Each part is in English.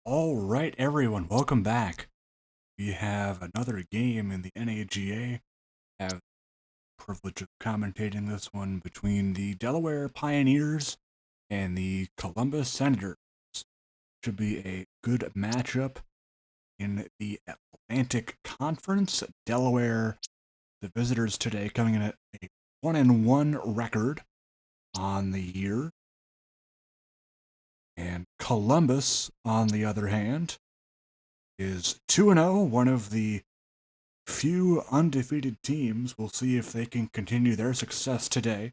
All right, everyone, welcome back. We have another game in the NAGA. I have the privilege of commentating this one between the Delaware Pioneers and the Columbus Senators. Should be a good matchup in the Atlantic Conference. Delaware, the visitors today, coming in at a 1-1 record on the year. And Columbus, on the other hand, is 2-0, one of the few undefeated teams. We'll see if they can continue their success today.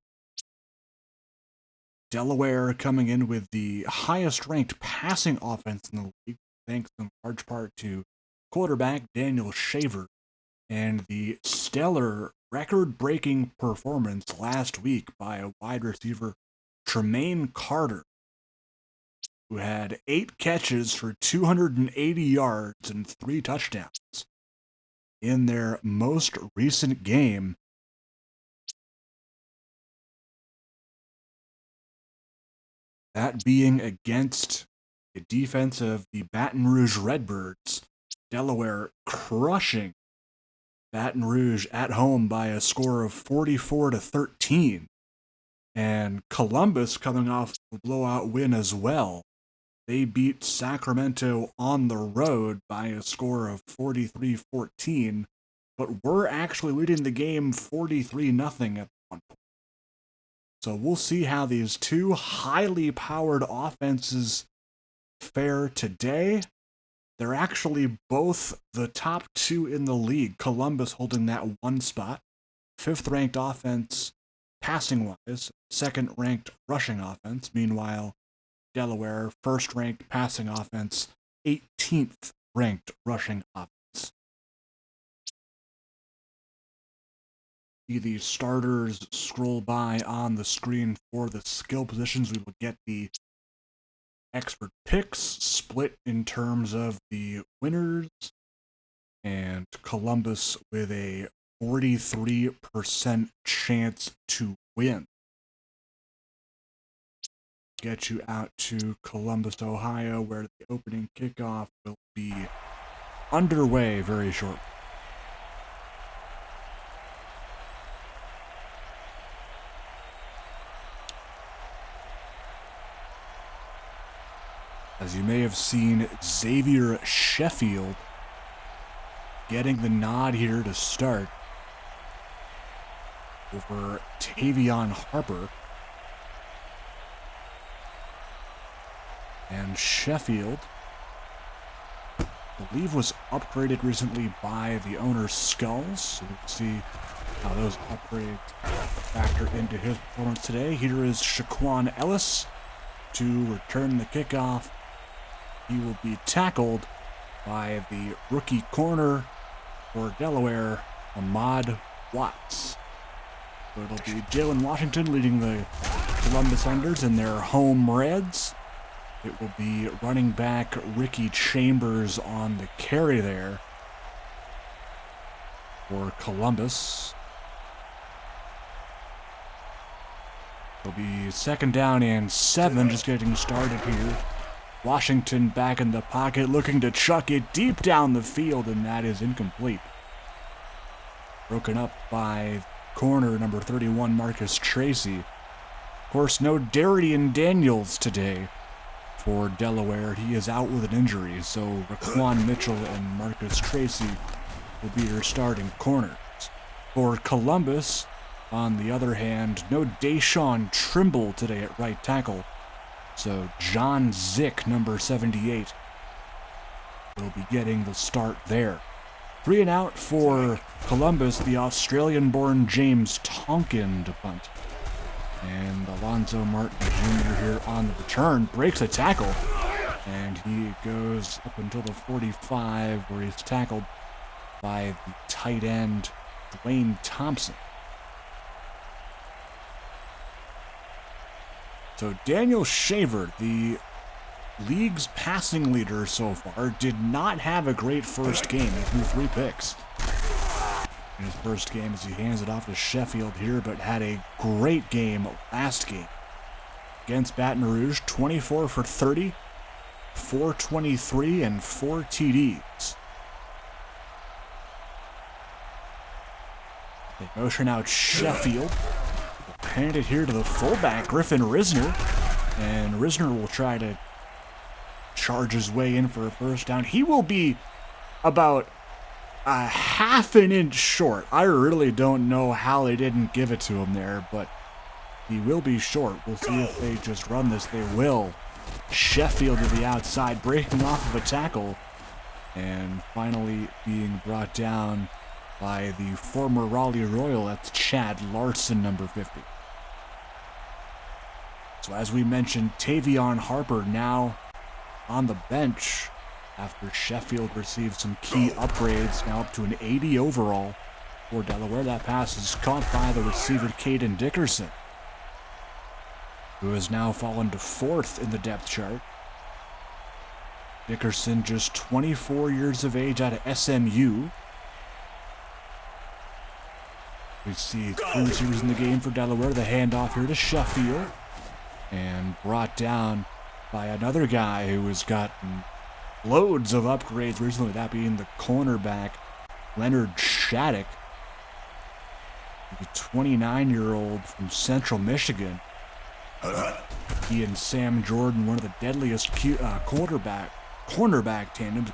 Delaware coming in with the highest ranked passing offense in the league, thanks in large part to quarterback Daniel Shaver and the stellar record-breaking performance last week by a wide receiver Tremaine Carter, who had 8 catches for 280 yards and 3 touchdowns in their most recent game. That being against the defense of the Baton Rouge Redbirds. Delaware crushing Baton Rouge at home by a score of 44-13. And Columbus coming off a blowout win as well. They beat Sacramento on the road by a score of 43-14, but were actually leading the game 43-0 at one point. So we'll see how these two highly powered offenses fare today. They're actually both the top 2 in the league. Columbus holding that 1 spot. 5th ranked offense passing-wise. 2nd ranked rushing offense. Meanwhile, Delaware, 1st ranked passing offense. 18th ranked rushing offense. See the starters scroll by on the screen for the skill positions. We will get the expert picks split in terms of the winners, and Columbus with a 43% chance to win. Get you out to Columbus, Ohio, where the opening kickoff will be underway very shortly. As you may have seen, Xavier Sheffield getting the nod here to start over Tavion Harper. And Sheffield, I believe, was upgraded recently by the owner's Skulls. So we'll see how those upgrades factor into his performance today. Here is Shaquan Ellis to return the kickoff. He will be tackled by the rookie corner for Delaware, Ahmad Watts. So it'll be Jalen Washington leading the Columbus Enders in their home Reds. It will be running back Ricky Chambers on the carry there for Columbus. It'll be 2nd down and 7, just getting started here. Washington back in the pocket, looking to chuck it deep down the field, and that is incomplete. Broken up by corner number 31, Marcus Tracy. Of course, no Darian Daniels today for Delaware. He is out with an injury, so Raquan Mitchell and Marcus Tracy will be your starting corners. For Columbus, on the other hand, no Deshaun Trimble today at right tackle. So John Zick, number 78, will be getting the start there. 3 and out for Columbus, the Australian-born James Tonkin to punt. And Alonzo Martin Jr. here on the return breaks a tackle. And he goes up until the 45, where he's tackled by the tight end, Dwayne Thompson. So Daniel Shaver, the league's passing leader so far, did not have a great first game. He threw 3 picks in his first game as he hands it off to Sheffield here, but had a great game last game against Baton Rouge. 24 for 30, 423 and 4 TDs. They motion out Sheffield. Hand it here to the fullback, Griffin Risner. And Risner will try to charge his way in for a first down. He will be about a half an inch short. I really don't know how they didn't give it to him there, but he will be short. We'll see if they just run this. They will. Sheffield to the outside, breaking off of a tackle, and finally being brought down by the former Raleigh Royal. That's Chad Larson, number 50. So as we mentioned, Tavion Harper now on the bench after Sheffield received some key upgrades, now up to an 80 overall for Delaware. That pass is caught by the receiver Caden Dickerson, who has now fallen to 4th in the depth chart. Dickerson, just 24 years of age, out of SMU. We see 3 receivers in the game for Delaware. The handoff here to Sheffield, and brought down by another guy who has gotten loads of upgrades recently, that being the cornerback, Leonard Shattuck, the 29-year-old from Central Michigan. He and Sam Jordan, one of the deadliest cornerback tandems,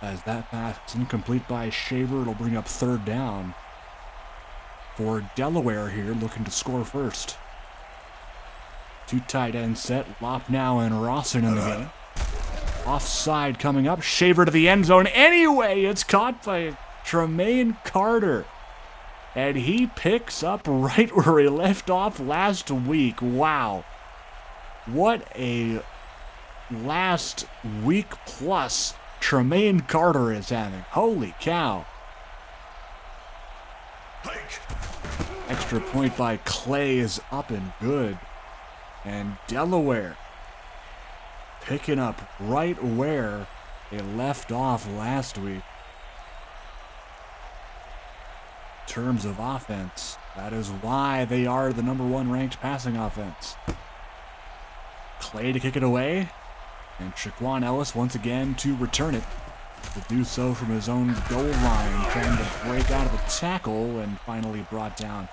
As that pass is incomplete by Shaver, it'll bring up 3rd down for Delaware here, looking to score first. 2 tight end set, Lopnow and Rawson in the game. Offside coming up, Shaver to the end zone. Anyway, it's caught by Tremaine Carter. And he picks up right where he left off last week. Wow. What a last week plus Tremaine Carter is having. Holy cow. Extra point by Clay is up and good. And Delaware picking up right where they left off last week. In terms of offense, that is why they are the #1 ranked passing offense. Clay to kick it away, and Shaquan Ellis once again to return it. To do so from his own goal line, trying to break out of a tackle, and finally brought down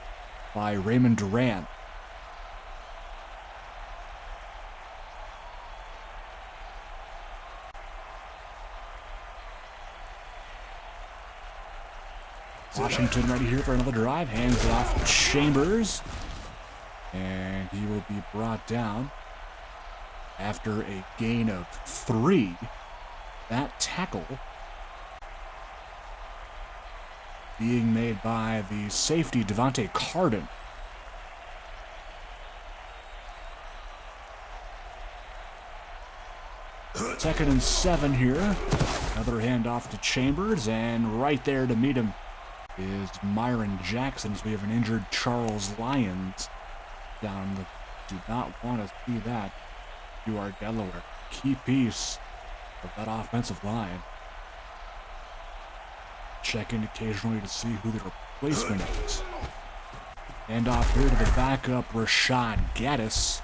by Raymond Durant. Washington ready here for another drive. Hands it off to Chambers. And he will be brought down after a gain of 3. That tackle being made by the safety, Devontae Carden. Second and 7 here. Another handoff to Chambers, and right there to meet him is Myron Jackson, as we have an injured Charles Lyons down. Do not want to see that. You are Delaware. Key piece of that offensive line. Check in occasionally to see who the replacement is. And off here to the backup, Rashad Gaddis.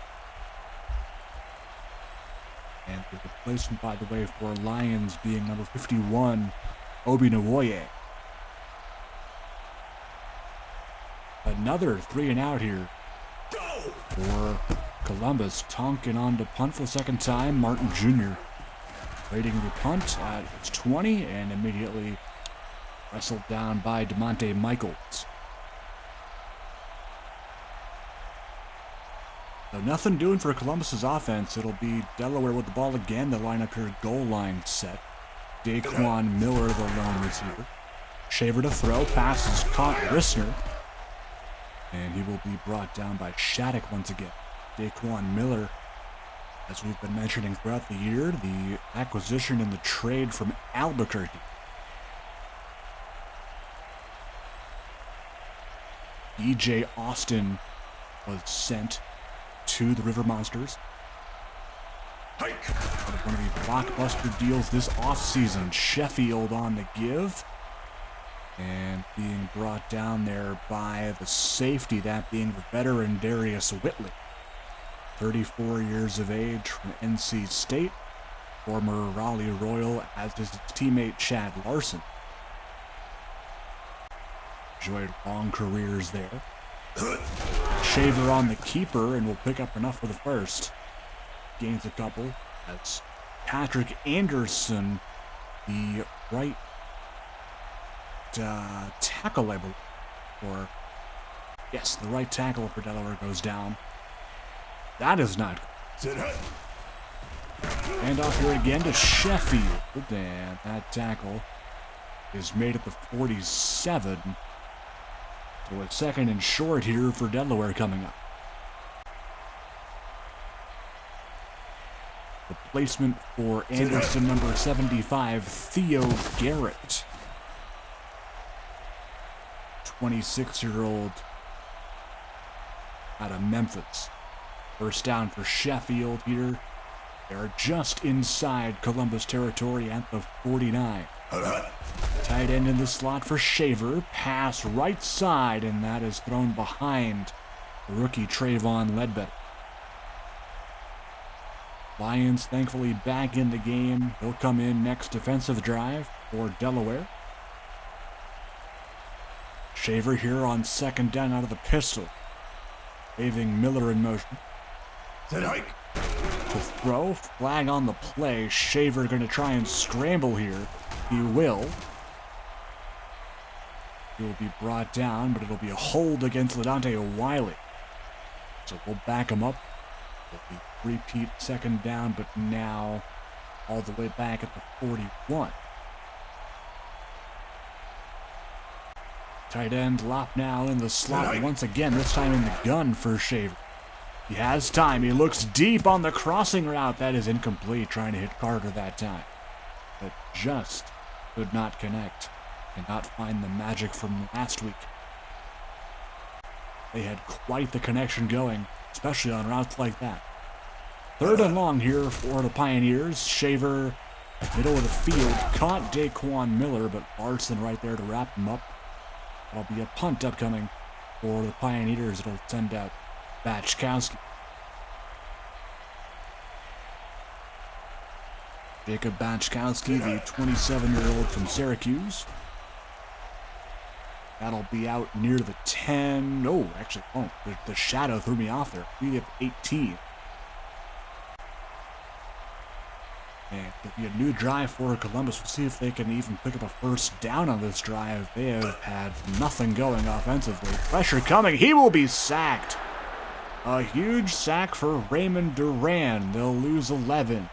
And the replacement, by the way, for Lyons being number 51, Obi Nwoye. Another 3 and out here for Columbus. Tonkin on to punt for the second time. Martin Jr. waiting the punt at its 20 and immediately wrestled down by DeMonte Michaels. So nothing doing for Columbus's offense. It'll be Delaware with the ball again. They'll line up here, goal line set. Daquan Miller, the lone receiver. Shaver to throw. Pass is caught. Risner. And he will be brought down by Shattuck once again. Daquan Miller, as we've been mentioning throughout the year, the acquisition and the trade from Albuquerque. DJ Austin was sent to the River Monsters. One of the blockbuster deals this offseason. Sheffield on the give. And being brought down there by the safety, that being the veteran Darius Whitley. 34 years of age from NC State, former Raleigh Royal, as is his teammate Chad Larson. Enjoyed long careers there. Shaver on the keeper and will pick up enough for the first. Gains a couple. That's Patrick Anderson, the right tackle, I believe. Or, yes, the right tackle for Delaware goes down. That is not good. And off here again to Sheffield. And that tackle is made at the 47. So a second and short here for Delaware coming up. Replacement for Anderson, number 75, Theo Garrett. 26-year-old out of Memphis. First down for Sheffield here. They're just inside Columbus territory at the 49. Tight end in the slot for Shaver. Pass right side, and that is thrown behind the rookie Trayvon Ledbetter. Lions thankfully back in the game. They'll come in next defensive drive for Delaware. Shaver here on second down out of the pistol. Waving Miller in motion. To throw, flag on the play. Shaver going to try and scramble here. He will. He will be brought down, but it'll be a hold against LaDante Wiley. So we'll back him up. It'll be repeat second down, but now all the way back at the 41. Tight end Lop now in the slot once again, this time in the gun for Shaver. He has time. He looks deep on the crossing route. That is incomplete, trying to hit Carter that time. But just could not connect. Cannot find the magic from last week. They had quite the connection going, especially on routes like that. Third and long here for the Pioneers. Shaver, middle of the field, caught Daquan Miller, but Larson right there to wrap him up. That'll be a punt upcoming for the Pioneers. It'll send out Batchkowski. Jacob Batchkowski, the 27-year-old from Syracuse. That'll be out near the 10. No, actually, oh, the shadow threw me off there. We have 18. And it'll be a new drive for Columbus. We'll see if they can even pick up a first down on this drive. They have had nothing going offensively. Pressure coming. He will be sacked. A huge sack for Raymond Duran. They'll lose 11.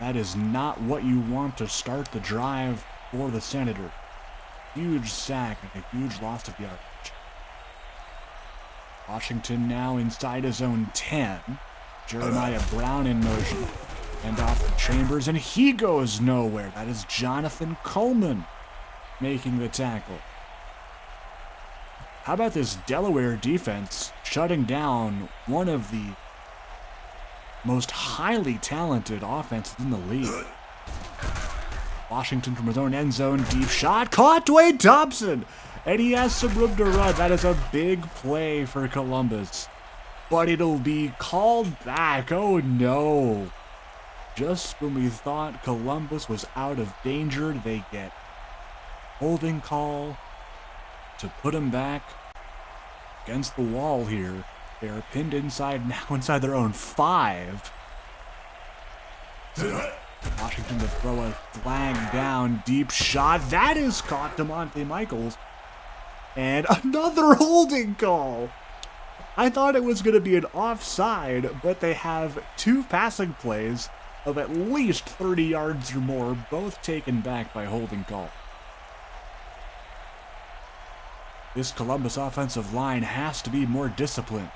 That is not what you want to start the drive for the Senator. Huge sack and a huge loss of yardage. Washington now inside his own 10. Jeremiah Brown in motion. And off to Chambers, and he goes nowhere. That is Jonathan Coleman making the tackle. How about this Delaware defense shutting down one of the most highly talented offenses in the league? Washington from his own end zone, deep shot, caught Dwayne Thompson, and he has some room to run. That is a big play for Columbus, but it'll be called back. Oh no. Just when we thought Columbus was out of danger, they get holding call to put him back against the wall here. They are pinned inside now, inside their own 5. Washington to throw a flag down, deep shot. That is caught DeMonte Michaels. And another holding call. I thought it was going to be an offside, but they have 2 passing plays of at least 30 yards or more, both taken back by holding call. This Columbus offensive line has to be more disciplined.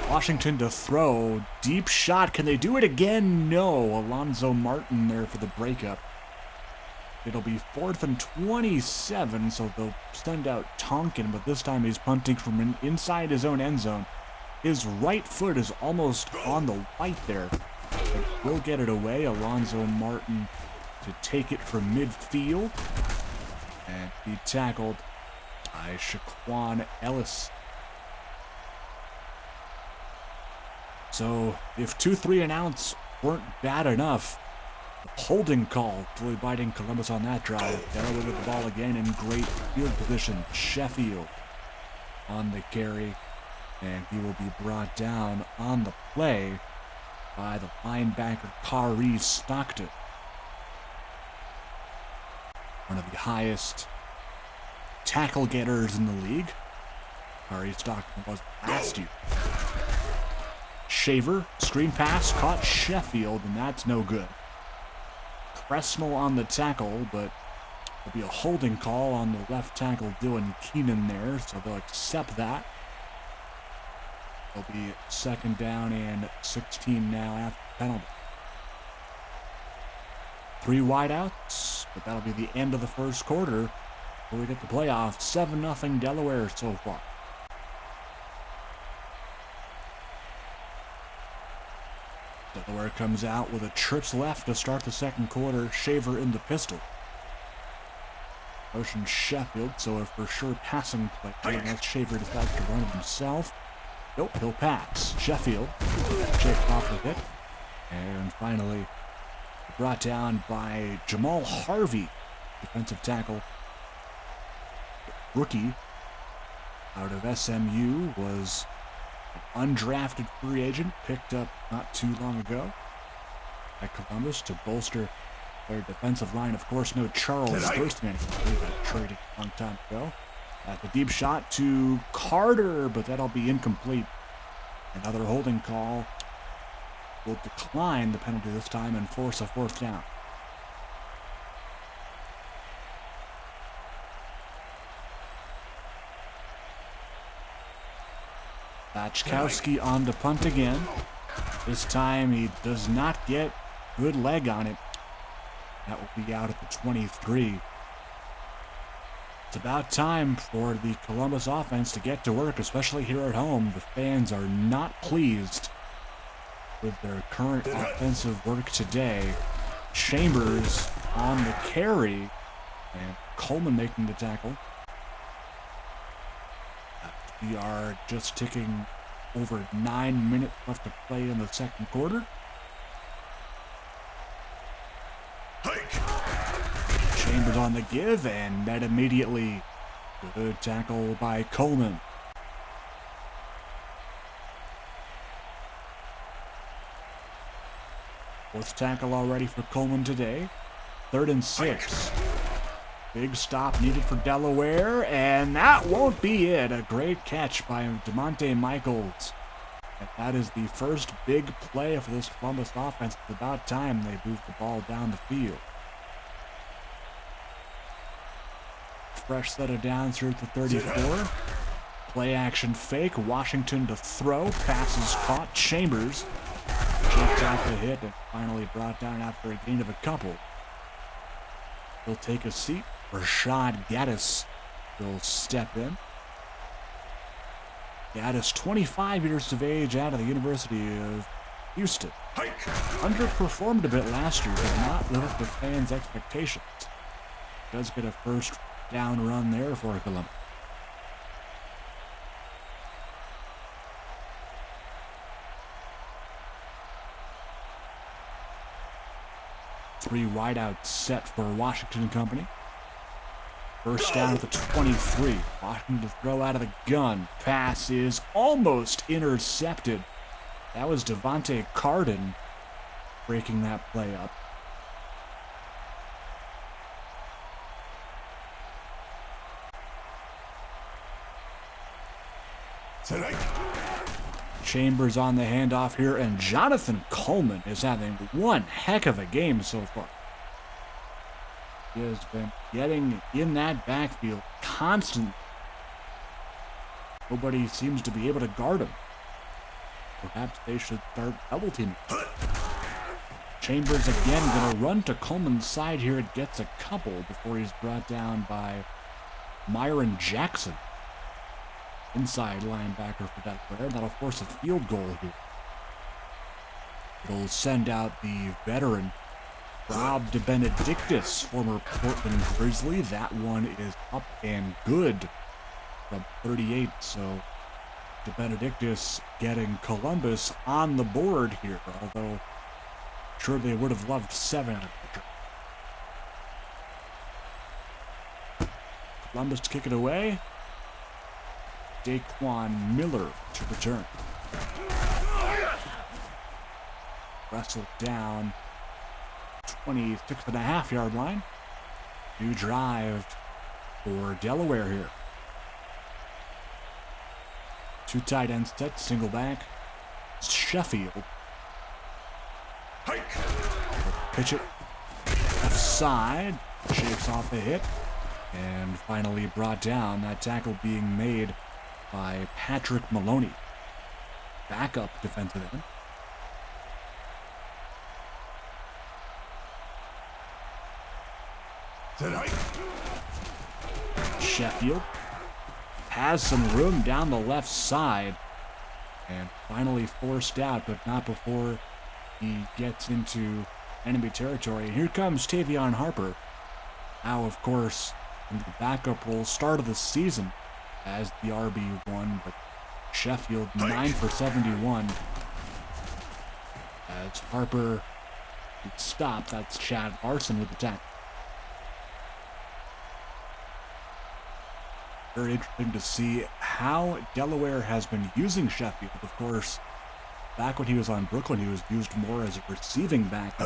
Washington to throw, deep shot, can they do it again? No, Alonzo Martin there for the breakup. It'll be 4th and 27, so they'll send out Tonkin, but this time he's punting from inside his own end zone. His right foot is almost on the white there. But will get it away. Alonzo Martin to take it from midfield. And be tackled by Shaquan Ellis. So if 2 3-and-outs weren't bad enough, the holding call really biting Columbus on that drive. Delaware with the ball again in great field position. Sheffield on the carry, and he will be brought down on the play by the linebacker Kari Stockton. One of the highest tackle getters in the league. Kari Stockton was last year. Shaver, screen pass, caught Sheffield, and that's no good. Presnell on the tackle, but there'll be a holding call on the left tackle Dylan Keenan there, so they'll accept that. It'll be 2nd down and 16 now after the penalty. 3 wideouts, but that'll be the end of the first quarter before we get the playoff. 7-0 Delaware so far. Delaware comes out with a trips left to start the second quarter. Shaver in the pistol. Motion Sheffield, so a for sure passing play unless Shaver decides to run it himself. Nope, he'll pass. Sheffield shakes off the hit. And finally brought down by Jamal Harvey, defensive tackle. Rookie out of SMU, was an undrafted free agent, picked up not too long ago at Columbus to bolster their defensive line. Of course, no Charles Thurston, who got traded a long time ago. The deep shot to Carter, but that'll be incomplete. Another holding call will decline the penalty this time and force a 4th down. Bachkowski on the punt again. This time he does not get good leg on it. That will be out at the 23. It's about time for the Columbus offense to get to work, especially here at home. The fans are not pleased with their current offensive work today. Chambers on the carry, and Coleman making the tackle. We are just ticking over 9 minutes left to play in the second quarter. Chambers on the give, and that immediately. Good tackle by Coleman. Fourth tackle already for Coleman today. 3rd and 6. Big stop needed for Delaware, and that won't be it. A great catch by DeMonte Michaels. And that is the first big play for this Columbus offense. It's about time they moved the ball down the field. Fresh set of downs here at the 34. Play action fake. Washington to throw. Passes caught. Chambers checked out the hit and finally brought down after a gain of a couple. He'll take a seat. Rashad Gaddis will step in. Gaddis, 25 years of age, out of the University of Houston. Underperformed a bit last year, but not live up to fans' expectations. Does get a first down run there for Columbus. Three wideouts set for Washington Company. First down at the 23. Washington to throw out of the gun. Pass is almost intercepted. That was Devontae Carden breaking that play up. Chambers on the handoff here, and Jonathan Coleman is having one heck of a game so far. He has been getting in that backfield constantly. Nobody seems to be able to guard him. Perhaps they should start double teaming. Chambers again going to run to Coleman's side here. It gets a couple before he's brought down by Myron Jackson. Inside linebacker for Delaware. That'll force a field goal here. It'll send out the veteran Rob DeBenedictis, former Portland Grizzly. That one is up and good from 38, so De Benedictis getting Columbus on the board here, although sure they would have loved 7 out of the turn. Columbus to kick it away. Daquan Miller to return. Wrestled down 26.5-yard line. New drive for Delaware here. 2 tight end set, single back. Sheffield. Pitch it left side, shakes off the hit, and finally brought down. That tackle being made by Patrick Maloney, backup defensive end. Sheffield has some room down the left side and finally forced out, but not before he gets into enemy territory. Here comes Tavion Harper. Now, of course, in the backup role, start of the season as the RB1, but Sheffield 9 for 71. As Harper stopped, that's Chad Larson with the tackle. Very interesting to see how Delaware has been using Sheffield. Of course, back when he was on Brooklyn, he was used more as a receiving back.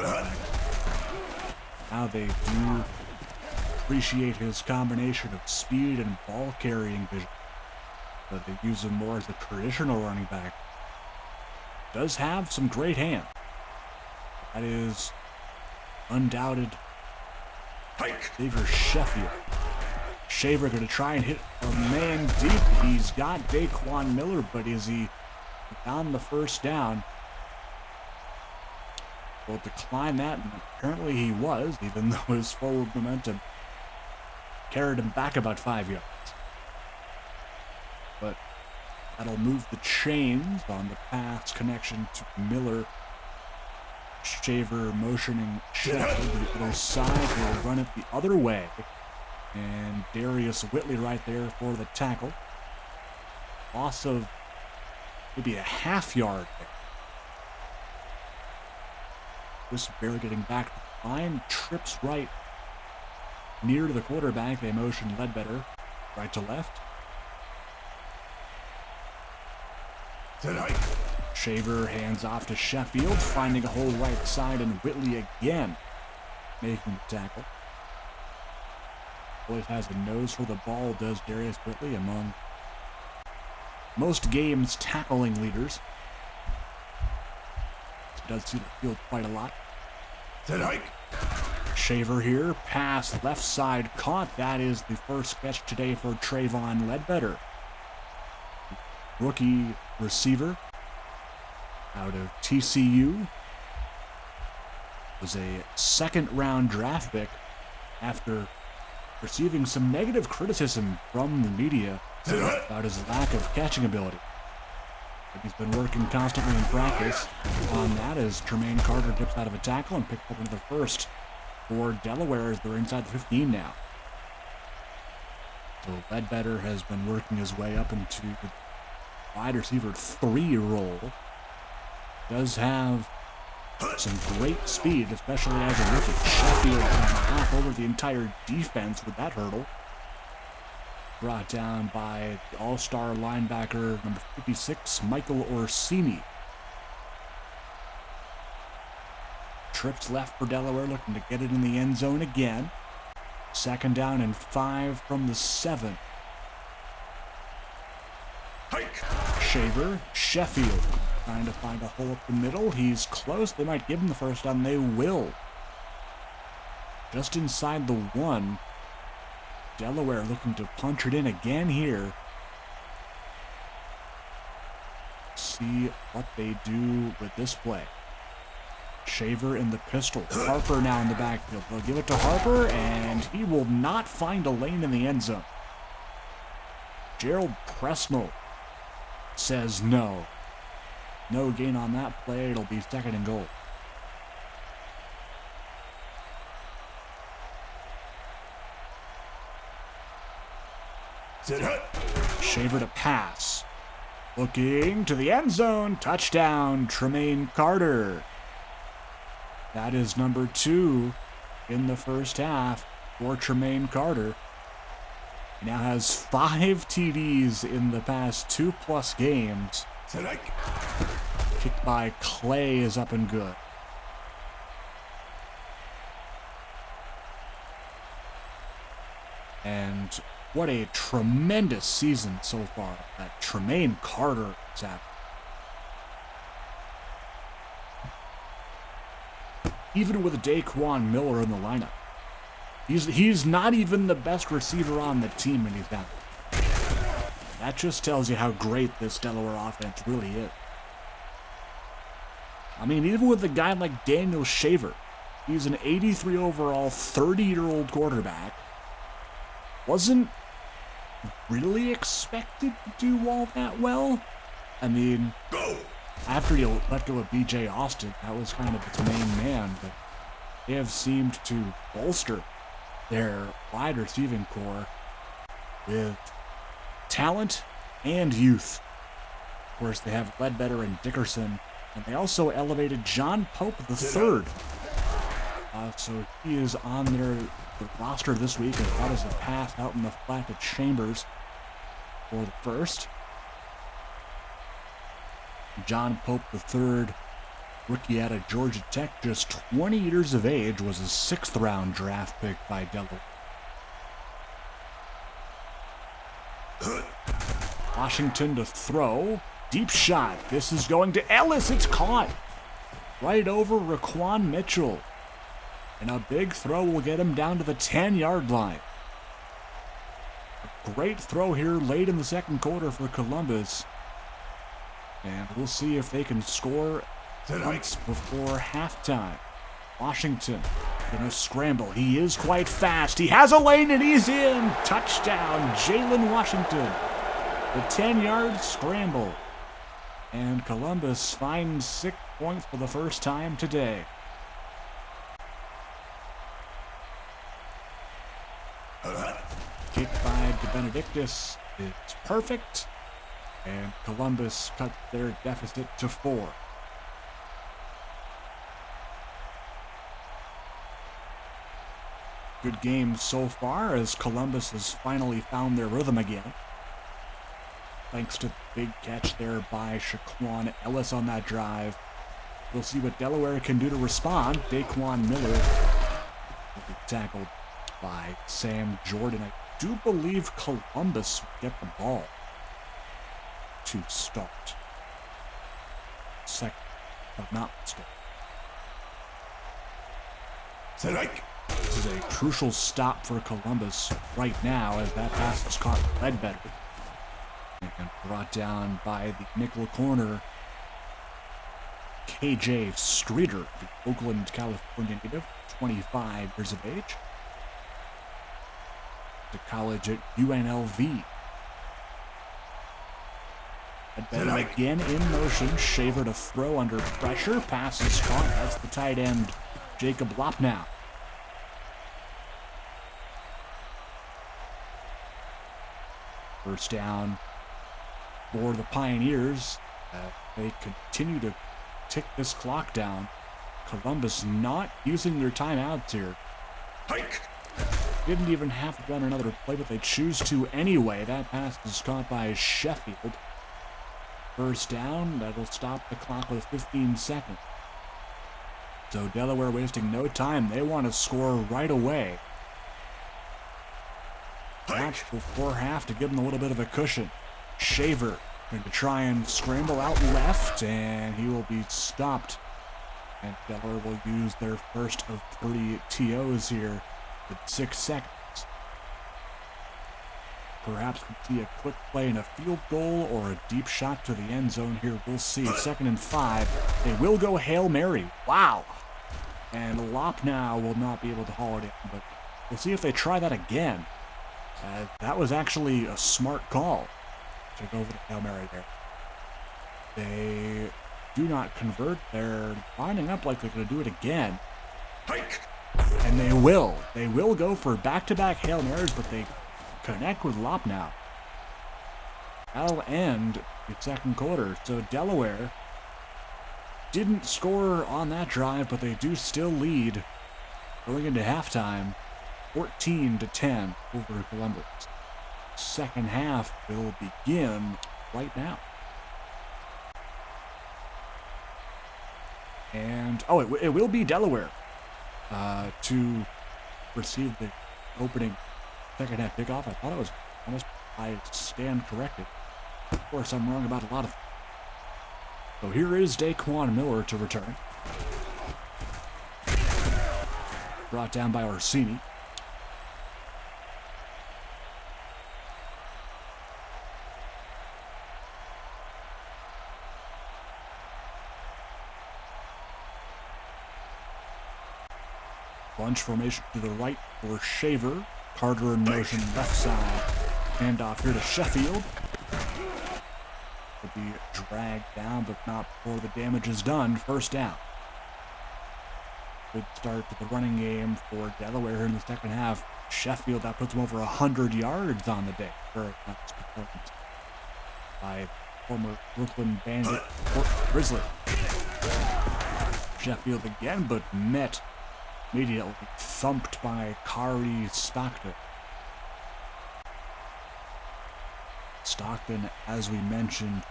Now they do appreciate his combination of speed and ball carrying vision, but they use him more as a traditional running back. Does have some great hands. That is undoubted. Xavier Sheffield. Shaver going to try and hit a man deep. He's got Daquan Miller, but is he on the first down? Will decline that, and apparently he was, even though his forward momentum carried him back about 5 yards. But that'll move the chains on the pass connection to Miller. Shaver motioning Sheffield to the other side. He'll run it the other way. And Darius Whitley right there for the tackle. Loss of maybe a half yard there. Just barely getting back to the line. Trips right near to the quarterback. They motion Ledbetter right to left. Shaver hands off to Sheffield, finding a hole right side, and Whitley again making the tackle. Always has a nose for the ball, does Darius Whitley, among most games tackling leaders. He does see the field quite a lot. Shaver here, pass left side caught. That is the first catch today for Trayvon Ledbetter. Rookie receiver out of TCU. Was a second-round draft pick after receiving some negative criticism from the media about his lack of catching ability. But he's been working constantly in practice on that as Jermaine Carter dips out of a tackle and picks up into the first for Delaware as they're inside the 15 now. So Ledbetter has been working his way up into the wide receiver 3 role. Does have some great speed, especially as a rookie. Sheffield half over the entire defense with that hurdle. Brought down by the all-star linebacker, number 56, Michael Orsini. Trips left for Delaware, looking to get it in the end zone again. 2nd down and 5 from the 7. Shaver, Sheffield. Trying to find a hole up the middle. He's close. They might give him the first down. They will. Just inside the 1. Delaware looking to punch it in again here. See what they do with this play. Shaver in the pistol. Harper now in the backfield. They'll give it to Harper, and he will not find a lane in the end zone. Gerald Presnell says no. No gain on that play. It'll be 2nd and goal. Shaver to pass. Looking to the end zone. Touchdown, Tremaine Carter. That is number 2 in the first half for Tremaine Carter. He now has 5 TDs in the past 2+ games. Kicked by Clay is up and good. And what a tremendous season so far that Tremaine Carter is having. Even with Daquan Miller in the lineup. He's not even the best receiver on the team, and he's down. That just tells you how great this Delaware offense really is. I mean, even with a guy like Daniel Shaver, he's an 83 overall, 30-year-old quarterback. Wasn't really expected to do all that well. I mean, after you let go of B.J. Austin, that was kind of its main man, but they have seemed to bolster their wide receiving core with talent and youth. Of course, they have Ledbetter and Dickerson, and they also elevated John Pope III. So he is on their roster this week, and that is a pass out in the flat to Chambers for the first. John Pope III, rookie out of Georgia Tech, just 20 years of age, was a 6th-round draft pick by Delaware. Washington to throw. Deep shot. This is going to Ellis. It's caught. Right over Raquan Mitchell. And a big throw will get him down to the 10-yard line. A great throw here late in the second quarter for Columbus. And we'll see if they can score points before halftime. Washington gonna scramble. He is quite fast. He has a lane and he's in. Touchdown, Jalen Washington. The 10-yard scramble. And Columbus finds 6 points for the first time today. Kick by DeBenedictis is perfect. And Columbus cut their deficit to 4. Good game so far as Columbus has finally found their rhythm again. Thanks to the big catch there by Shaquan Ellis on that drive. We'll see what Delaware can do to respond. Daquan Miller will be tackled by Sam Jordan. I do believe Columbus will get the ball to start. Second, but not mistaken. This is a crucial stop for Columbus right now as that pass is caught Ledbetter and brought down by the nickel corner KJ Streeter, the Oakland, California native, 25 years of age, to college at UNLV. Ledbetter again in motion. Shaver to throw under pressure. Pass is caught. That's the tight end, Jacob Lopnow. First down for the Pioneers. They continue to tick this clock down. Columbus not using their timeouts here. Didn't even have to run another play, but they choose to anyway. That pass is caught by Sheffield. First down, that'll stop the clock with 15 seconds. So Delaware wasting no time. They want to score right away. Watch before half to give them a little bit of a cushion. Shaver going to try and scramble out left, and he will be stopped. And Delaware will use their first of 3 TOs here with 6 seconds. Perhaps we'll see a quick play and a field goal or a deep shot to the end zone here. We'll see. 2nd and 5. They will go Hail Mary. Wow. And Lopnow will not be able to haul it in, but we'll see if they try that again. That was actually a smart call to go for the Hail Mary there. They do not convert. They're lining up like they're going to do it again. And they will. They will go for back-to-back Hail Marys, but they connect with Lopnow. that'll end the second quarter. So Delaware didn't score on that drive, but they do still lead going into halftime, 14-10 over Columbus. Second half will begin right now. And, it will be Delaware to receive the opening second half kickoff. I thought it was almost, I stand corrected. Of course, I'm wrong about a lot of things. So here is Daquan Miller to return. Brought down by Orsini. Bunch formation to the right for Shaver. Carter in motion left side. Handoff here to Sheffield. Will be dragged down, but not before the damage is done. First down. Good start to the running game for Delaware in the second half. Sheffield, that puts them over 100 yards on the day for that performance by former Brooklyn Bandit Grizzly. Sheffield again, but met immediately thumped by Kari Stockton. Stockton, as we mentioned,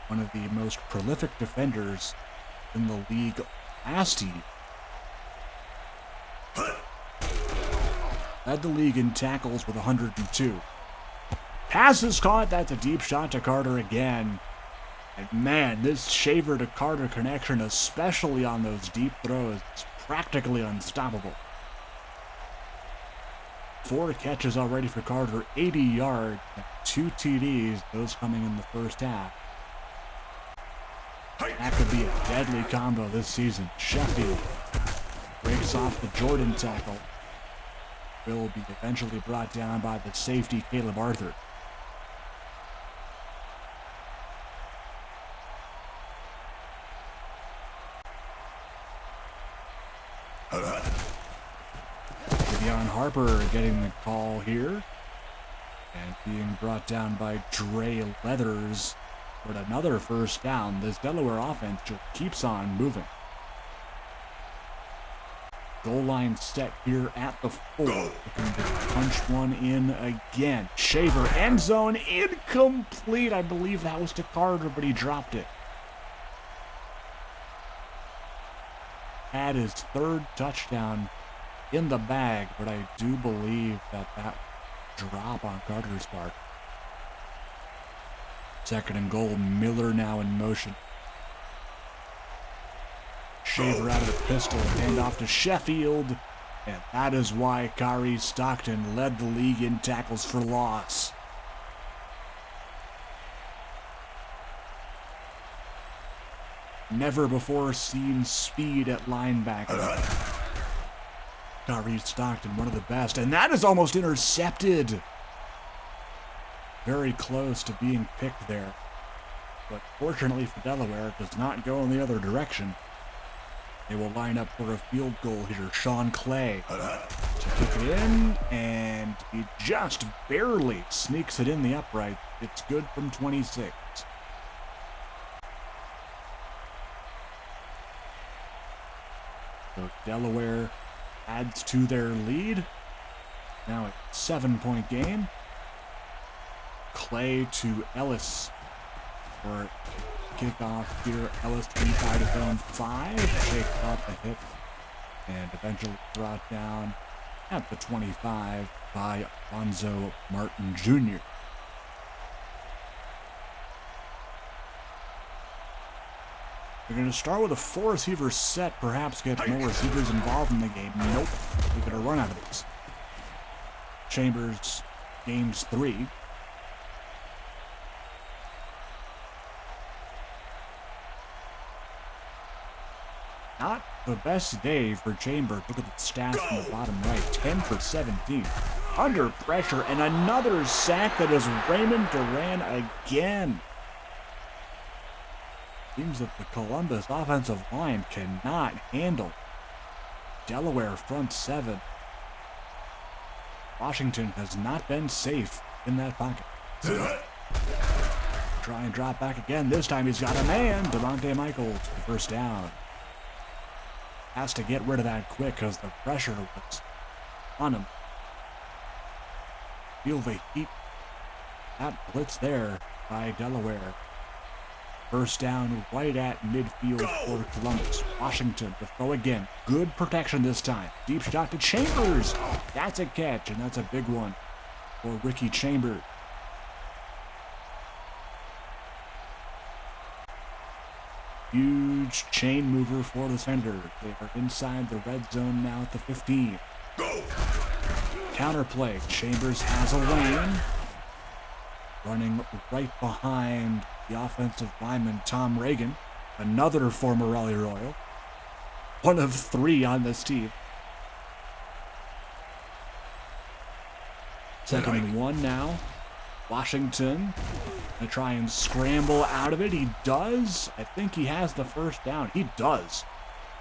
one of the most prolific defenders in the league last year. Led the league in tackles with 102. Pass is caught. That's a deep shot to Carter again. And man, this Shaver to Carter connection, especially on those deep throws, is practically unstoppable. 4 catches already for Carter, 80 yards, 2 TDs, those coming in the first half. That could be a deadly combo this season. Sheffield breaks off the Jordan tackle. Will be eventually brought down by the safety, Caleb Arthur. Vivian Harper getting the call here. And being brought down by Dre Leathers for another first down. This Delaware offense just keeps on moving. Goal line set here at the 4. Looking to punch one in again. Shaver, end zone, incomplete. I believe that was to Carter, but he dropped it. Had his third touchdown in the bag, but I do believe that drop on Carter's part. Second and goal, Miller now in motion. Shaver out of the pistol, hand off to Sheffield, and that is why Kari Stockton led the league in tackles for loss. Never before seen speed at linebacker. Kari Stockton, one of the best, and that is almost intercepted. Very close to being picked there, but fortunately for Delaware, it does not go in the other direction. They will line up for a field goal here. Sean Clay to kick it in, and he just barely sneaks it in the upright. It's good from 26. So Delaware adds to their lead. Now a 7-point game. Clay to Ellis for kickoff here. Ellis inside his own 5. Shakes off the hit and eventually brought down at the 25 by Alonzo Martin Jr. We're going to start with a 4-receiver set, perhaps get more receivers involved in the game. Nope. We get a run out of this. Chambers gains 3. Not the best day for Chambers. Look at the stats from the bottom right. 10 for 17. Under pressure, and another sack that is Raymond Duran again. Seems that the Columbus offensive line cannot handle Delaware front 7. Washington has not been safe in that pocket. try and drop back again. This time he's got a man. Devontae Michaels, first down. Has to get rid of that quick because the pressure was on him. Feel the heat. That blitz there by Delaware. First down right at midfield for Columbus. Washington to throw again. Good protection this time. Deep shot to Chambers. That's a catch, and that's a big one for Ricky Chambers. Huge chain mover for the Senators. They are inside the red zone now at the 15. Go! Counterplay. Chambers has a lane. Running right behind the offensive lineman, Tom Reagan. Another former Raleigh Royal. One of 3 on this team. 2nd and 1 now. Washington gonna try and scramble out of it. He does. I think he has the first down. He does.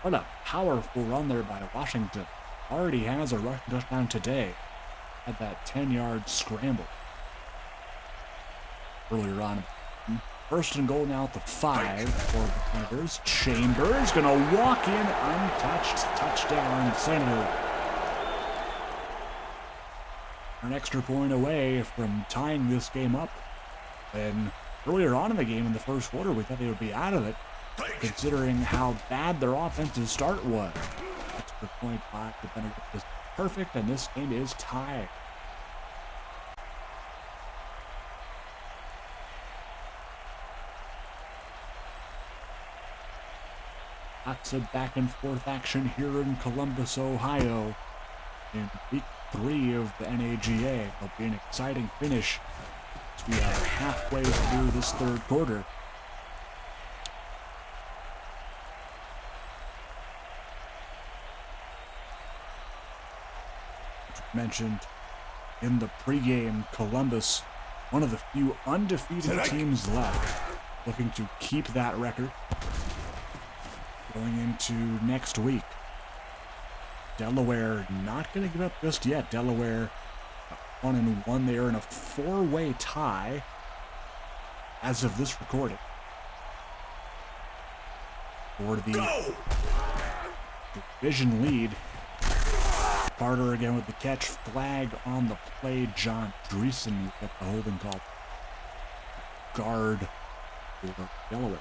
What a powerful run there by Washington. Already has a rushing touchdown today. Had that 10-yard scramble earlier on. 1st and goal now at the 5 for the Senators. Chambers gonna walk in untouched. Touchdown, Senator. An extra point away from tying this game up. And earlier on in the game, in the first quarter, we thought they would be out of it, considering how bad their offensive start was. Extra point by the Benedict is perfect, and this game is tied. Lots of back and forth action here in Columbus, Ohio. In week 3 of the NAGA. It'll be an exciting finish as we are halfway through this 3rd quarter. As mentioned in the pregame, Columbus, one of the few undefeated teams left, looking to keep that record going into next week. Delaware not going to give up just yet. Delaware 1-1. They are in a 4-way tie as of this recording for the division lead. Carter again with the catch. Flag on the play. John Dreesen with the holding call. Guard for Delaware.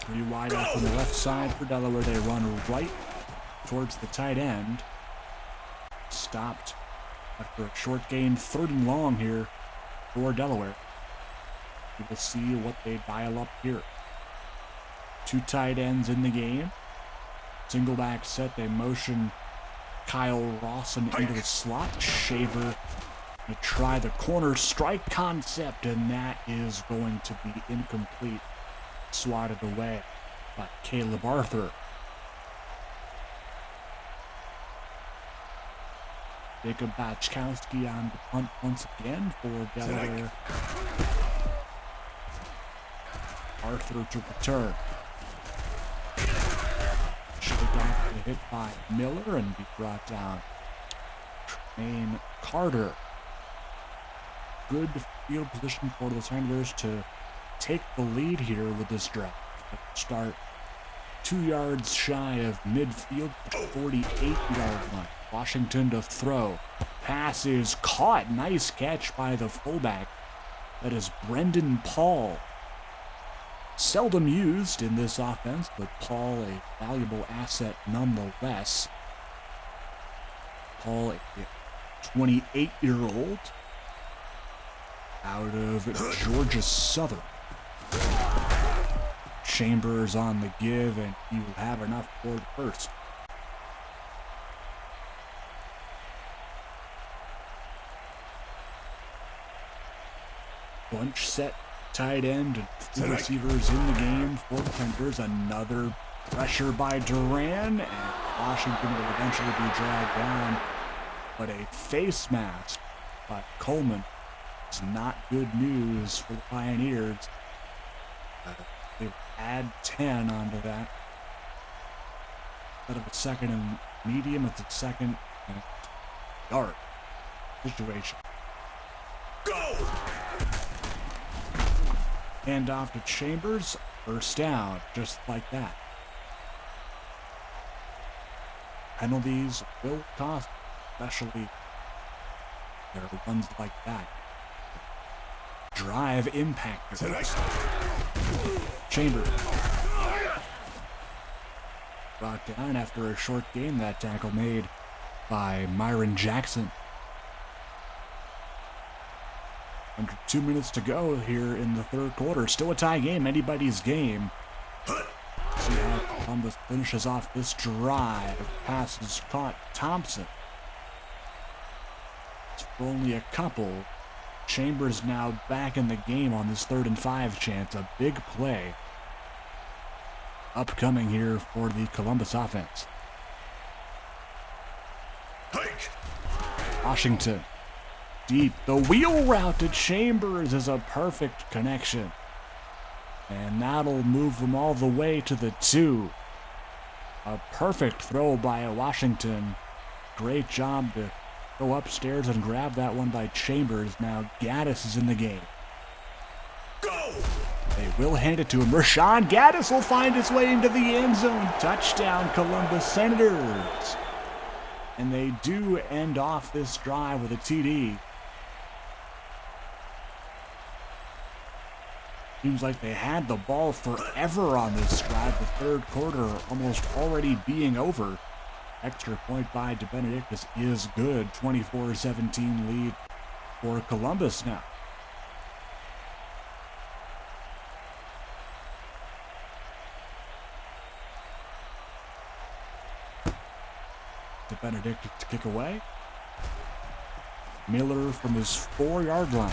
Three wide out on the left side for Delaware. They run right towards the tight end. Stopped after a short gain. 3rd and long here for Delaware. We will see what they dial up here. 2 tight ends in the game. Single back set. They motion Kyle Rawson into the slot. Shaver to try the corner strike concept, and that is going to be incomplete. Swatted away by Caleb Arthur. Jacob Bachkowski on the punt once again for Delaware. Arthur to return. Should have got hit by Miller and be brought down. Tremaine Carter. Good field position for the Senators to take the lead here with this drive. Start 2 yards shy of midfield, 48-yard line. Washington to throw. Pass is caught. Nice catch by the fullback. That is Brendan Paul. Seldom used in this offense, but Paul a valuable asset nonetheless. Paul, a 28-year-old out of Georgia Southern. Chambers on the give, and he will have enough for the first. Bunch set, tight end, and 2 receivers in the game for the Panthers. Another pressure by Duran, and Washington will eventually be dragged down. But a face mask by Coleman It's not good news for the Pioneers. They add 10 onto that. Instead of a second and medium, it's a second and yard situation. Go! Hand off to Chambers. First down, just like that. Penalties will cost, especially there are ones like that. Drive impactor. Chambers brought down after a short gain. That tackle made by Myron Jackson. Under 2 minutes to go here in the third quarter. Still a tie game, anybody's game. See how Columbus finishes off this drive. Pass is caught. Thompson. It's for only a couple. Chambers now back in the game on this 3rd and 5 chance. A big play upcoming here for the Columbus offense. Hike. Washington. Deep. The wheel route to Chambers is a perfect connection. And that'll move them all the way to the 2. A perfect throw by Washington. Great job to go upstairs and grab that one by Chambers. Now Gaddis is in the game. Go! They will hand it to him. Rashawn Gaddis will find his way into the end zone. Touchdown, Columbus Senators. And they do end off this drive with a TD. Seems like they had the ball forever on this drive. The third quarter almost already being over. Extra point by DeBenedictis is good. 24-17 lead for Columbus now. DeBenedictis to kick away. Miller from his 4-yard line.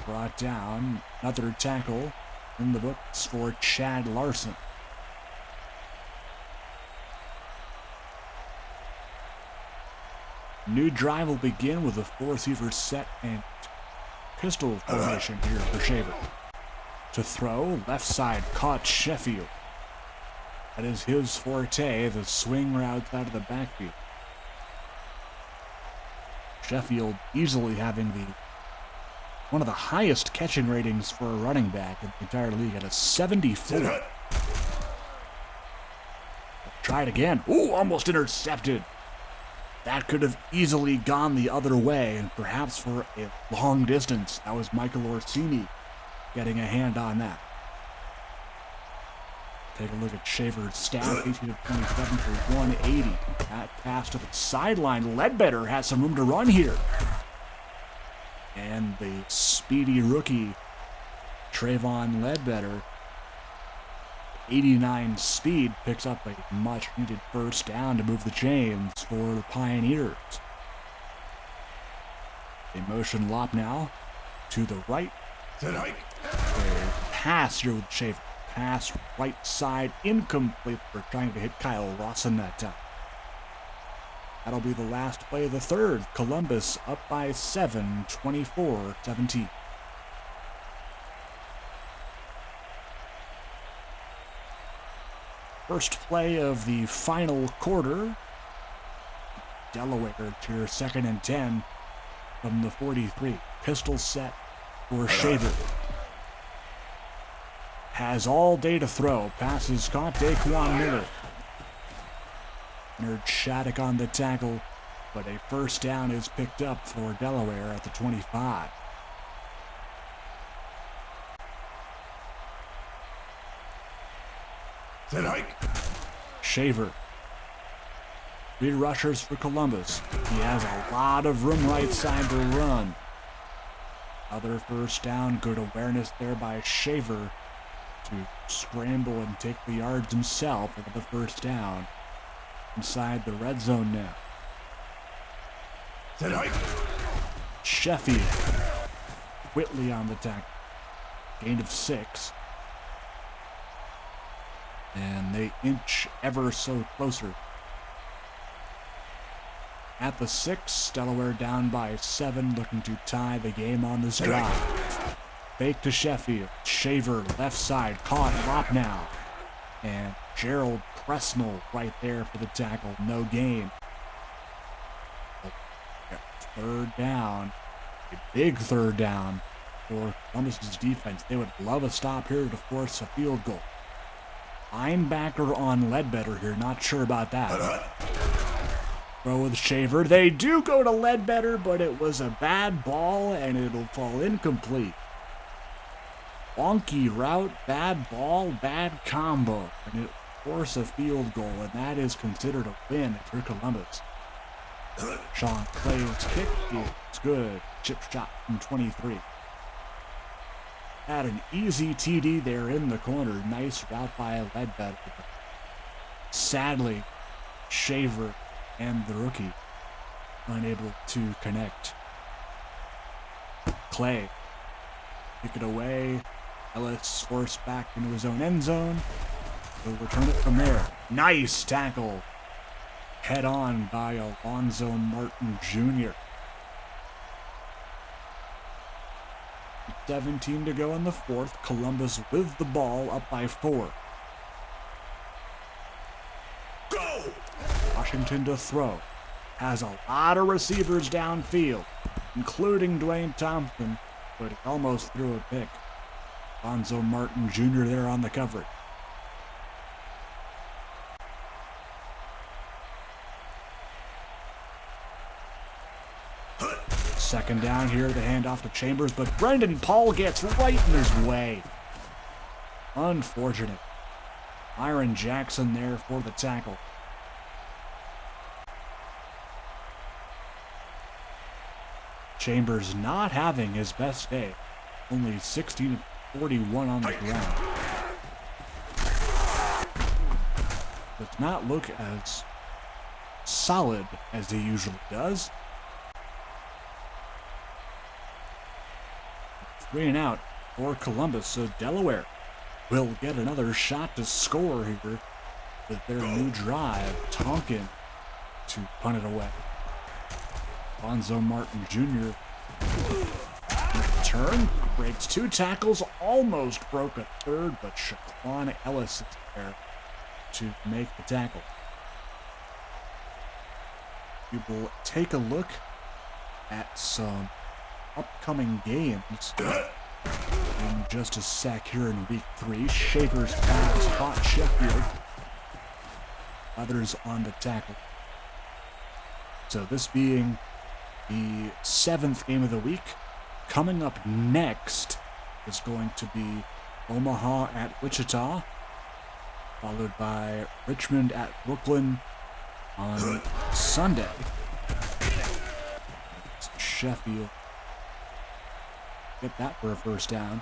Brought down. Another tackle in the books for Chad Larson. New drive will begin with a 4-receiver set and pistol formation here for Shaver. To throw, left side, caught Sheffield. That is his forte, the swing routes out of the backfield. Sheffield easily having one of the highest catching ratings for a running back in the entire league at a 74. Try it again. Ooh, almost intercepted. That could have easily gone the other way, and perhaps for a long distance. That was Michael Orsini getting a hand on that. Take a look at Shaver's stat, 18 of 27 for 180. That pass to the sideline. Ledbetter has some room to run here. And the speedy rookie, Trayvon Ledbetter, 89 speed, picks up a much-needed first down to move the chains for the Pioneers. A motion lop now to the right. A pass here with Shaver. Pass right side, incomplete for trying to hit Kyle Rawson that time. That'll be the last play of the third. Columbus up by 7, 24-17. First play of the final quarter. Delaware to your 2nd and 10 from the 43. Pistol set for Shaver. Has all day to throw. Passes caught Daquan Miller. Leonard Shattuck on the tackle, but a first down is picked up for Delaware at the 25. Set hike. Shaver. 3 rushers for Columbus. He has a lot of room right side to run. Other first down, good awareness there by Shaver to scramble and take the yards himself at the first down. Inside the red zone now. Set hike. Sheffield. Whitley on the tackle. Gain of 6. And they inch ever so closer. at the 6. Delaware down by 7, looking to tie the game on this drive. Fake to Sheffield. Shaver, left side, caught, drop now. And Gerald Presnell right there for the tackle, no gain. Third down, a big third down for Columbus's defense. They would love a stop here to force a field goal. Linebacker on Ledbetter here, not sure about that. Throw with Shaver. They do go to Ledbetter, but it was a bad ball and it'll fall incomplete. Wonky route, bad ball, bad combo, and it force a field goal, and that is considered a win for Columbus. Sean Clay's kick is good. Chip shot from 23. Had an easy TD there in the corner. Nice route by Ledbetter. Sadly, Shaver and the rookie unable to connect. Clay, pick it away. Ellis forced back into his own end zone. He'll return it from there. Nice tackle. Head on by Alonzo Martin Jr. 17 to go in the 4th. Columbus with the ball, up by 4. Go! Washington to throw. Has a lot of receivers downfield, including Dwayne Thompson, but he almost threw a pick. Alonzo Martin Jr. there on the coverage. Second down here, the handoff to Chambers, but Brendan Paul gets right in his way. Unfortunate. Myron Jackson there for the tackle. Chambers not having his best day. Only 16 of 41 on the ground. Does not look as solid as he usually does. 3 and out for Columbus, so Delaware will get another shot to score here with their new drive. Tonkin to punt it away. Alonzo Martin Jr. return, breaks 2 tackles, almost broke a third, but Shaquan Ellis is there to make the tackle. We will take a look at some upcoming games in just a sec here in week 3. Shaver's pass caught Sheffield. Others on the tackle. So this being the 7th game of the week. Coming up next is going to be Omaha at Wichita, followed by Richmond at Brooklyn on Sunday. It's Sheffield. Get that for a first down.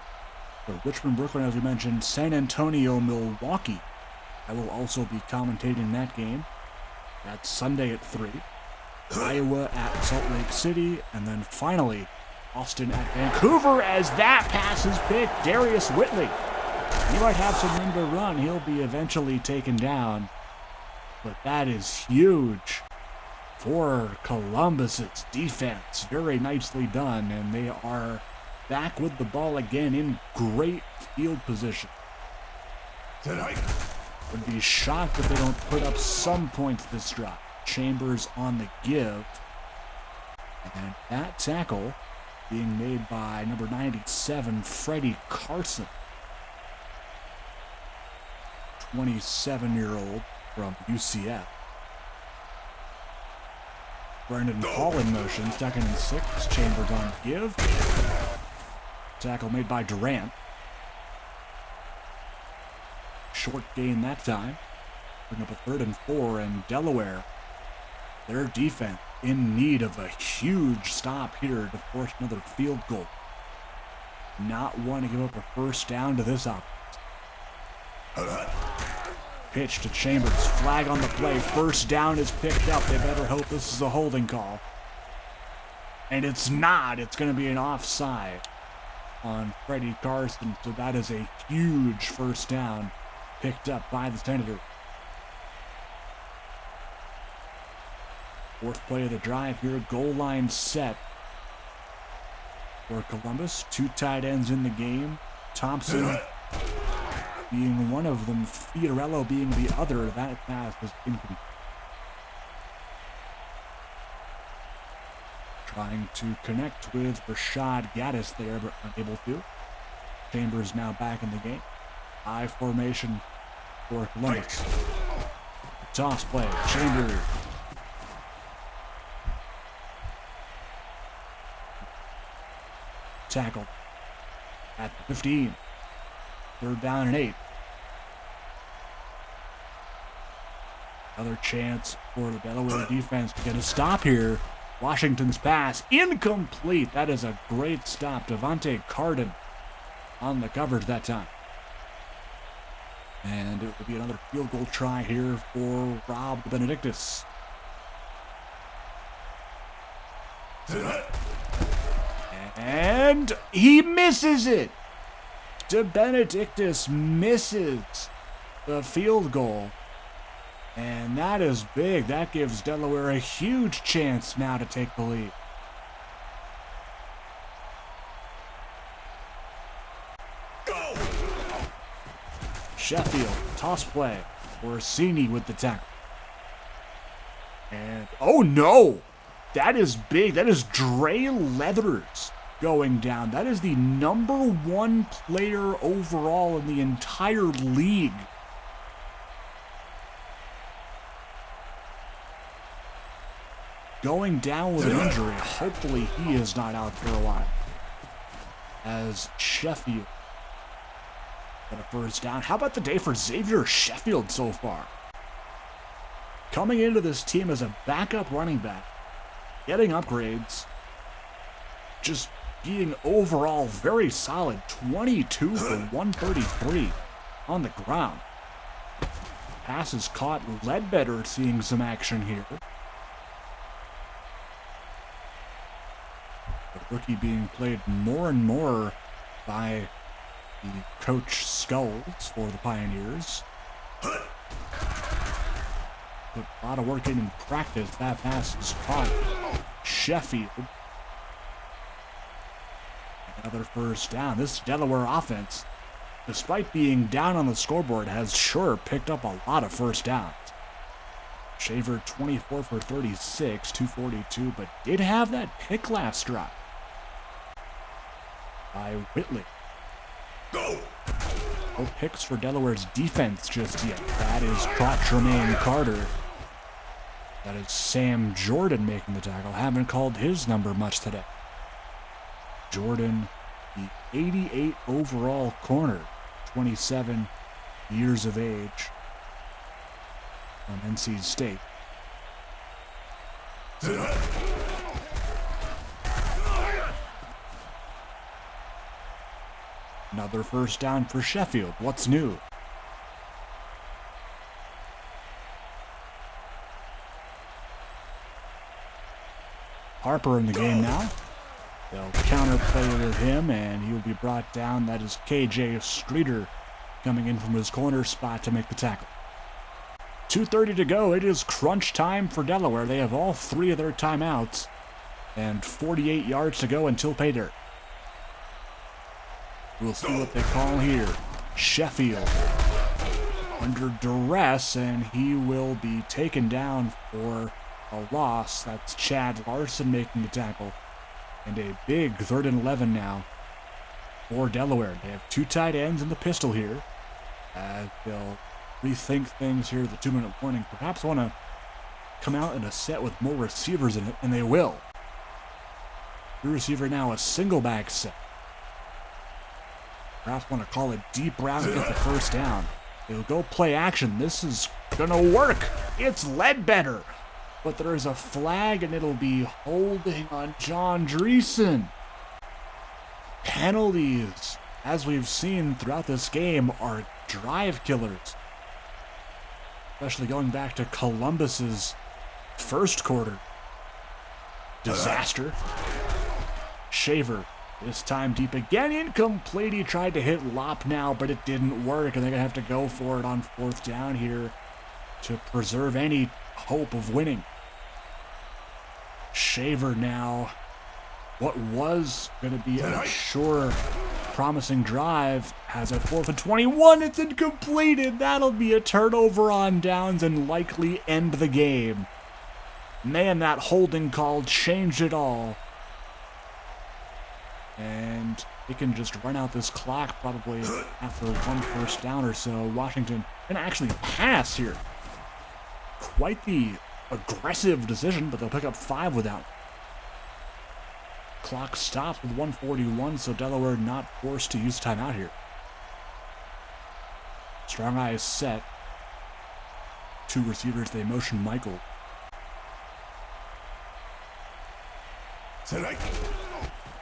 For Richmond, Brooklyn, as we mentioned, San Antonio, Milwaukee. I will also be commentating that game. That's Sunday at 3. Iowa at Salt Lake City, and then finally Austin at Vancouver as that pass is picked. Darius Whitley. He might have some room to run. He'll be eventually taken down. But that is huge for Columbus's defense. Very nicely done, and they are back with the ball again in great field position. Would be shocked if they don't put up some points this drive. Chambers on the give. And that tackle being made by number 97, Freddie Carson. 27-year-old from UCF. Brendan Paul in motion, 2nd and 6. Chambers on the give. Tackle made by Durant. Short gain that time. Bring up a 3rd and 4, and Delaware, their defense in need of a huge stop here to force another field goal. Not want to give up a first down to this offense. Pitch to Chambers. Flag on the play. First down is picked up. They better hope this is a holding call. And it's not. It's going to be an offside on Freddie Carson. So that is a huge first down picked up by the Senators. Fourth play of the drive here, goal line set for Columbus. Two tight ends in the game. Thompson being one of them, Fiorello being the other. That pass was incomplete. Trying to connect with Rashad Gaddis there, but unable to. Chambers now back in the game. High formation for Columbus. Toss play, Chambers. Tackle at the 15. Third down and 8. Another chance for the Delaware defense to get a stop here. Washington's pass incomplete. That is a great stop. Devontae Carden on the coverage that time. And it will be another field goal try here for Rob Benedictus. And he misses it. Benedictus misses the field goal. And that is big. That gives Delaware a huge chance now to take the lead. Go! Sheffield, toss play. Orsini with the tackle. And, oh no! That is big. That is Dre Leathers going down. That is the #1 player overall in the entire league. Going down with an injury. Hopefully he is not out for a while. As Sheffield got a first down. How about the day for Xavier Sheffield so far? Coming into this team as a backup running back. Getting upgrades. Just being overall very solid. 22 for 133 on the ground. Passes caught. Ledbetter seeing some action here. The rookie being played more and more by the Coach Skulls for the Pioneers. Put a lot of work in practice. That pass is caught. Sheffield. Another first down. This Delaware offense, despite being down on the scoreboard, has sure picked up a lot of first downs. Shaver 24 for 36, 242, but did have that pick last drive by Whitley. Go! No picks for Delaware's defense just yet. That is caught Tremaine Carter. That is Sam Jordan making the tackle. Haven't called his number much today. Jordan, the 88 overall corner, 27 years of age, from NC State. Another first down for Sheffield. What's new? Harper in the game now. They'll counterplay with him, and he'll be brought down. That is KJ Streeter coming in from his corner spot to make the tackle. 2:30 to go. It is crunch time for Delaware. They have all 3 of their timeouts and 48 yards to go until pay dirt. We'll see what they call here. Sheffield under duress, and he will be taken down for a loss. That's Chad Larson making the tackle. And a big 3rd and 11 now for Delaware. They have 2 tight ends in the pistol here. They'll rethink things here at the 2-minute warning. Perhaps want to come out in a set with more receivers in it, and they will. 3 receiver now, a single back set. Perhaps want to call a deep route and get the first down. They'll go play action. This is going to work. It's Ledbetter. But there is a flag, and it'll be holding on John Dreesen. Penalties, as we've seen throughout this game, are drive killers. Especially going back to Columbus's first quarter disaster. Shaver, this time deep again, incomplete. He tried to hit Lop now, but it didn't work, and they're going to have to go for it on 4th down here to preserve any hope of winning. Shaver now. What was going to be a sure promising drive has a 4th and 21. It's incomplete, and that'll be a turnover on downs and likely end the game. Man, that holding call changed it all. And they can just run out this clock probably after one first down or so. Washington can actually pass here. Quite the aggressive decision, but they'll pick up 5 without. Clock stops with 1:41, so Delaware not forced to use timeout here. Strong eye is set. 2 receivers, they motion Michael.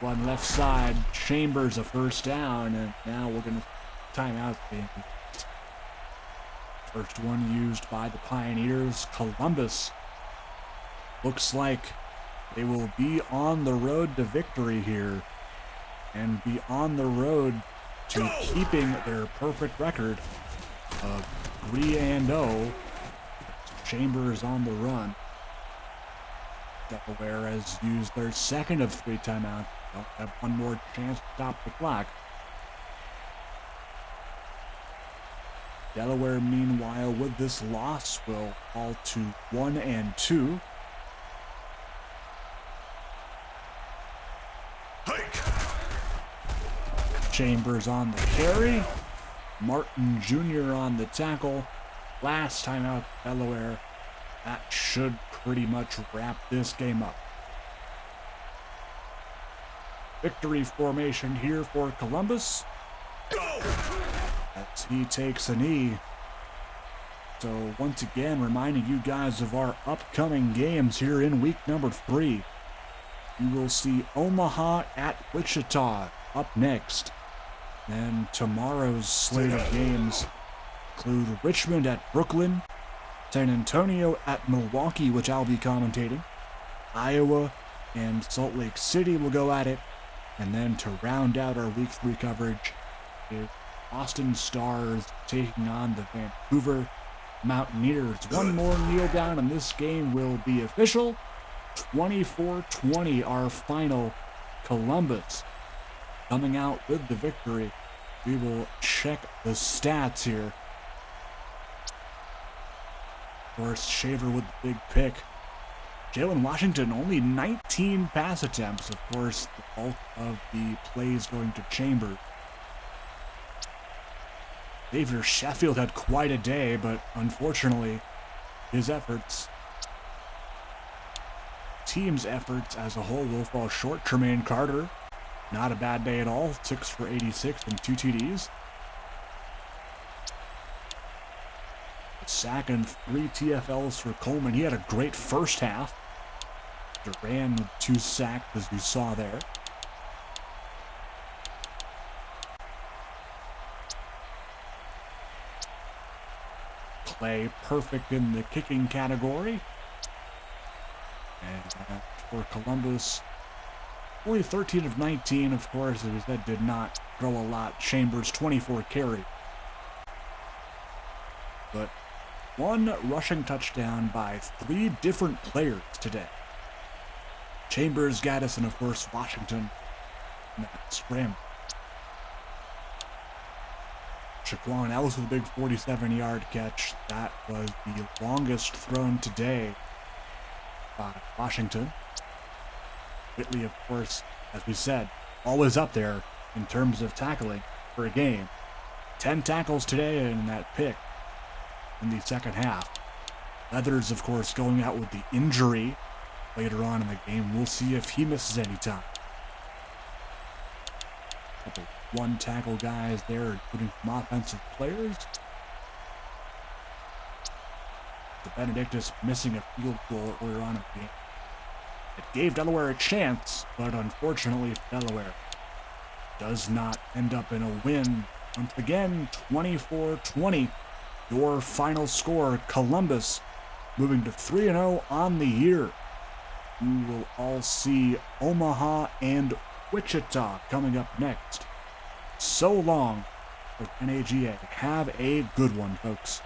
One left side, Chambers a first down, and now we're going to timeout. First one used by the Pioneers. Columbus looks like they will be on the road to victory here and be on the road to keeping their perfect record of 3-0. Chambers on the run. Delaware has used their second of 3 timeouts. They'll have one more chance to stop the clock. Delaware, meanwhile, with this loss, will fall to 1-2. Chambers on the carry. Martin Jr. on the tackle. Last timeout, Delaware. That should pretty much wrap this game up. Victory formation here for Columbus. As he takes a knee. So once again, reminding you guys of our upcoming games here in week number 3. You will see Omaha at Wichita up next. And tomorrow's slate of games include Richmond at Brooklyn, San Antonio at Milwaukee, which I'll be commentating, Iowa and Salt Lake City will go at it, and then to round out our week 3 coverage is Austin Stars taking on the Vancouver Mountaineers. One more kneel down and this game will be official. 24-20 our final. Columbus coming out with the victory. We will check the stats here. Of course, Shaver with the big pick. Jalen Washington, only 19 pass attempts. Of course, the bulk of the plays going to Chambers. Xavier Sheffield had quite a day, but unfortunately, his efforts, team's efforts as a whole, will fall short. Tremaine Carter, not a bad day at all. 6 for 86 and 2 TDs. A sack and 3 TFLs for Coleman. He had a great first half. Duran with 2 sacks, as you saw there. Clay perfect in the kicking category. And for Columbus, only 13 of 19, of course, as we said, did not throw a lot. Chambers, 24 carry. But 1 rushing touchdown by 3 different players today. Chambers, Gaddis, and of course Washington in that scramble. Shaquan Ellis with a big 47-yard catch. That was the longest thrown today by Washington. Whitley, of course, as we said, always up there in terms of tackling for a game. 10 tackles today in that pick in the second half. Leathers, of course, going out with the injury later on in the game. We'll see if he misses any time. Couple 1 tackle guys there, including some offensive players. The Benedictus missing a field goal earlier on in the game. It gave Delaware a chance, but unfortunately Delaware does not end up in a win. Once again, 24-20, your final score. Columbus moving to 3-0 on the year. You will all see Omaha and Wichita coming up next. So long for NAGA. Have a good one, folks.